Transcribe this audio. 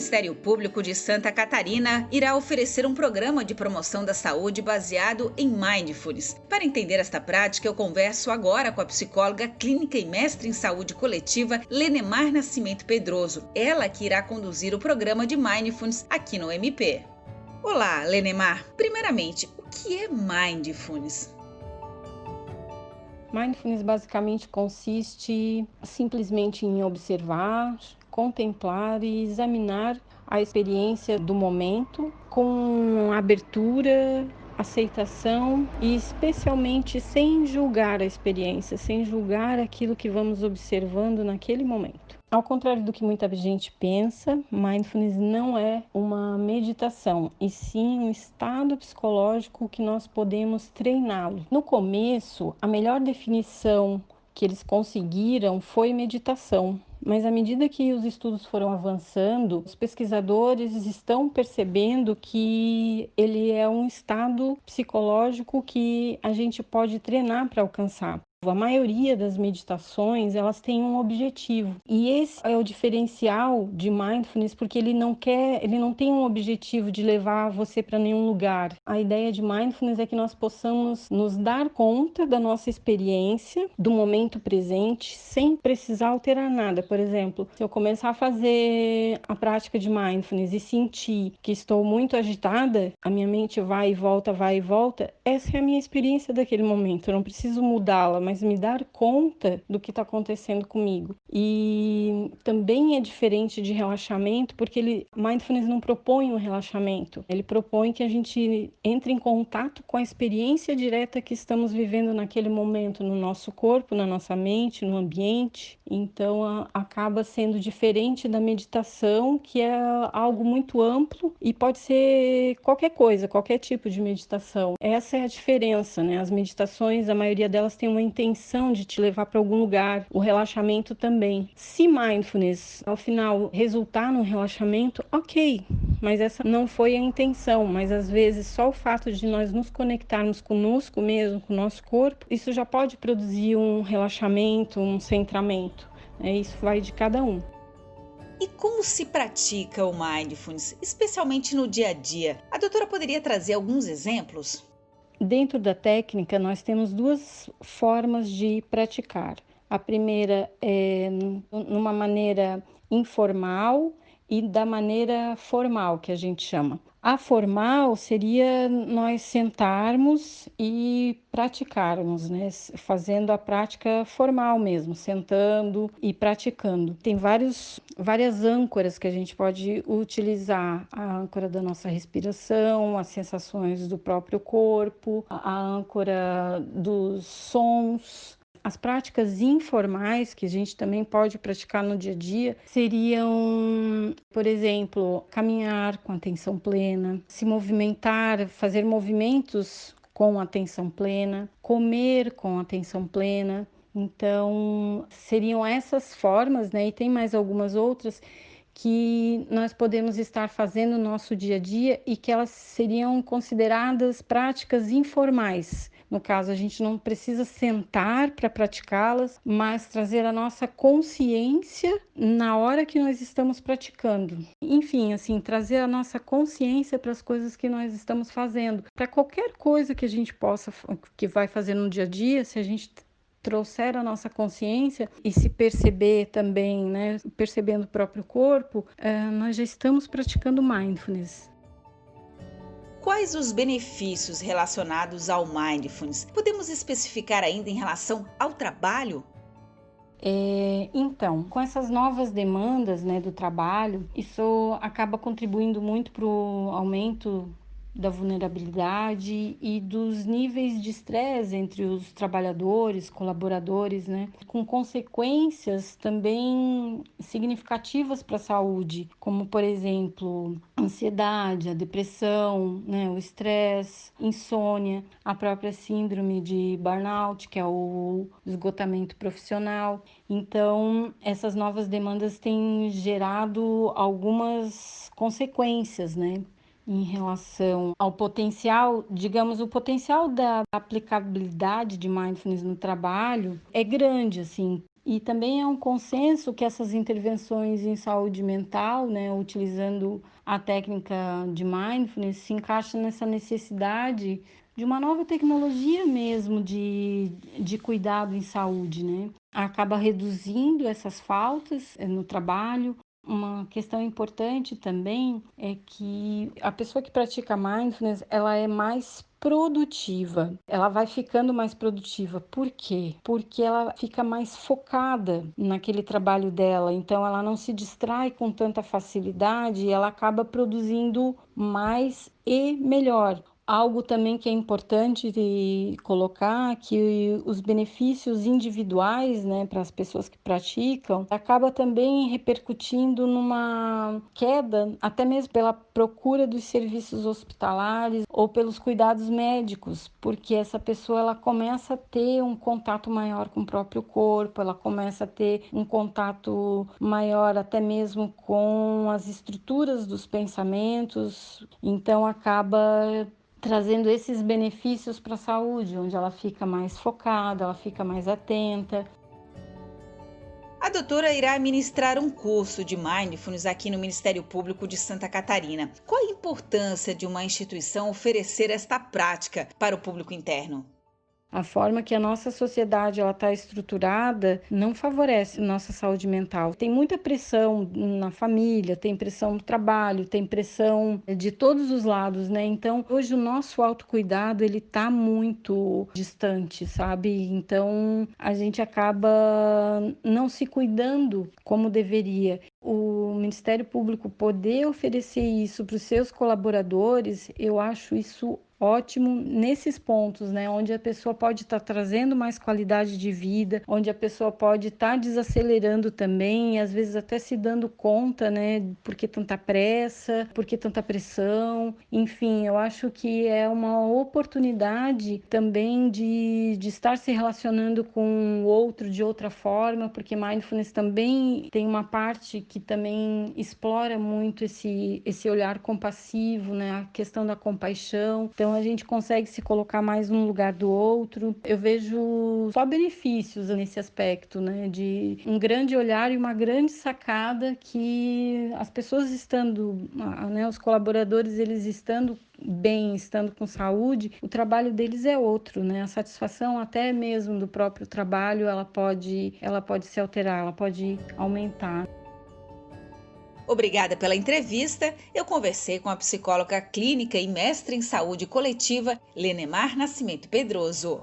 Ministério Público de Santa Catarina irá oferecer um programa de promoção da saúde baseado em Mindfulness. Para entender esta prática, eu converso agora com a psicóloga clínica e mestre em saúde coletiva Lenemar Nascimento Pedroso, ela que irá conduzir o programa de Mindfulness aqui no MP. Olá, Lenemar. Primeiramente, o que é Mindfulness? Mindfulness basicamente consiste simplesmente em observar, contemplar e examinar a experiência do momento com abertura, aceitação e especialmente sem julgar a experiência, sem julgar aquilo que vamos observando naquele momento. Ao contrário do que muita gente pensa, Mindfulness não é uma meditação, e sim um estado psicológico que nós podemos treiná-lo. No começo, a melhor definição que eles conseguiram foi meditação. Mas à medida que os estudos foram avançando, os pesquisadores estão percebendo que ele é um estado psicológico que a gente pode treinar para alcançar. A maioria das meditações, elas têm um objetivo. E esse é o diferencial de Mindfulness, porque ele não tem um objetivo de levar você para nenhum lugar. A ideia de Mindfulness é que nós possamos nos dar conta da nossa experiência, do momento presente, sem precisar alterar nada. Por exemplo, se eu começar a fazer a prática de Mindfulness e sentir que estou muito agitada, a minha mente vai e volta, essa é a minha experiência daquele momento. Eu não preciso mudá-la, mas me dar conta do que está acontecendo comigo. E também é diferente de relaxamento, porque Mindfulness não propõe um relaxamento. Ele propõe que a gente entre em contato com a experiência direta que estamos vivendo naquele momento, no nosso corpo, na nossa mente, no ambiente. Então, acaba sendo diferente da meditação, que é algo muito amplo e pode ser qualquer coisa, qualquer tipo de meditação. Essa é a diferença, né? As meditações, a maioria delas tem uma intenção de te levar para algum lugar. O relaxamento também. Se Mindfulness, ao final, resultar num relaxamento, ok. Mas essa não foi a intenção. Mas às vezes só o fato de nós nos conectarmos conosco mesmo, com o nosso corpo, isso já pode produzir um relaxamento, um centramento. Isso vai de cada um. E como se pratica o Mindfulness, especialmente no dia a dia? A doutora poderia trazer alguns exemplos? Dentro da técnica, nós temos duas formas de praticar. A primeira é numa maneira informal e da maneira formal, que a gente chama. A formal seria nós sentarmos e praticarmos, né? Fazendo a prática formal mesmo, sentando e praticando. Tem várias âncoras que a gente pode utilizar. A âncora da nossa respiração, as sensações do próprio corpo, a âncora dos sons. As práticas informais que a gente também pode praticar no dia a dia seriam, por exemplo, caminhar com atenção plena, se movimentar, fazer movimentos com atenção plena, comer com atenção plena. Então, seriam essas formas, né? E tem mais algumas outras que nós podemos estar fazendo no nosso dia a dia e que elas seriam consideradas práticas informais. No caso, a gente não precisa sentar para praticá-las, mas trazer a nossa consciência na hora que nós estamos praticando. Enfim, assim, trazer a nossa consciência para as coisas que nós estamos fazendo. Para qualquer coisa que a gente que vai fazer no dia a dia, se a gente trouxer a nossa consciência e se perceber também, né, percebendo o próprio corpo, nós já estamos praticando Mindfulness. Quais os benefícios relacionados ao Mindfulness? Podemos especificar ainda em relação ao trabalho? Então, com essas novas demandas, né, do trabalho, isso acaba contribuindo muito para o aumento da vulnerabilidade e dos níveis de estresse entre os trabalhadores, colaboradores, né? Com consequências também significativas para a saúde, como, por exemplo, a ansiedade, a depressão, né? O estresse, insônia, a própria síndrome de burnout, que é o esgotamento profissional. Então, essas novas demandas têm gerado algumas consequências, né? Em relação ao potencial, digamos, o potencial da aplicabilidade de Mindfulness no trabalho é grande, assim. E também é um consenso que essas intervenções em saúde mental, né, utilizando a técnica de mindfulness, se encaixa nessa necessidade de uma nova tecnologia mesmo de cuidado em saúde, né? Acaba reduzindo essas faltas no trabalho. Uma questão importante também é que a pessoa que pratica mindfulness, ela é mais produtiva, ela vai ficando mais produtiva. Por quê? Porque ela fica mais focada naquele trabalho dela, então ela não se distrai com tanta facilidade e ela acaba produzindo mais e melhor. Algo também que é importante de colocar, que os benefícios individuais, né, para as pessoas que praticam, acaba também repercutindo numa queda, até mesmo pela procura dos serviços hospitalares ou pelos cuidados médicos, porque essa pessoa ela começa a ter um contato maior com o próprio corpo, ela começa a ter um contato maior até mesmo com as estruturas dos pensamentos, então acaba trazendo esses benefícios para a saúde, onde ela fica mais focada, ela fica mais atenta. A doutora irá ministrar um curso de Mindfulness aqui no Ministério Público de Santa Catarina. Qual a importância de uma instituição oferecer esta prática para o público interno? A forma que a nossa sociedade está estruturada não favorece a nossa saúde mental. Tem muita pressão na família, tem pressão no trabalho, tem pressão de todos os lados, né? Então, hoje o nosso autocuidado, ele tá muito distante, sabe? Então, a gente acaba não se cuidando como deveria. O Ministério Público poder oferecer isso para os seus colaboradores, eu acho isso ótimo nesses pontos, né, onde a pessoa pode estar trazendo mais qualidade de vida, onde a pessoa pode estar desacelerando também, e às vezes até se dando conta, né, por que tanta pressa, por que tanta pressão, enfim, eu acho que é uma oportunidade também de estar se relacionando com o outro de outra forma, porque mindfulness também tem uma parte que também explora muito esse olhar compassivo, né, a questão da compaixão, então a gente consegue se colocar mais no lugar do outro. Eu vejo só benefícios nesse aspecto, né? De um grande olhar e uma grande sacada que as pessoas estando, né? Os colaboradores, eles estando bem, estando com saúde, o trabalho deles é outro, né? A satisfação até mesmo do próprio trabalho, ela pode se alterar, ela pode aumentar. Obrigada pela entrevista. Eu conversei com a psicóloga clínica e mestre em saúde coletiva, Lenemar Nascimento Pedroso.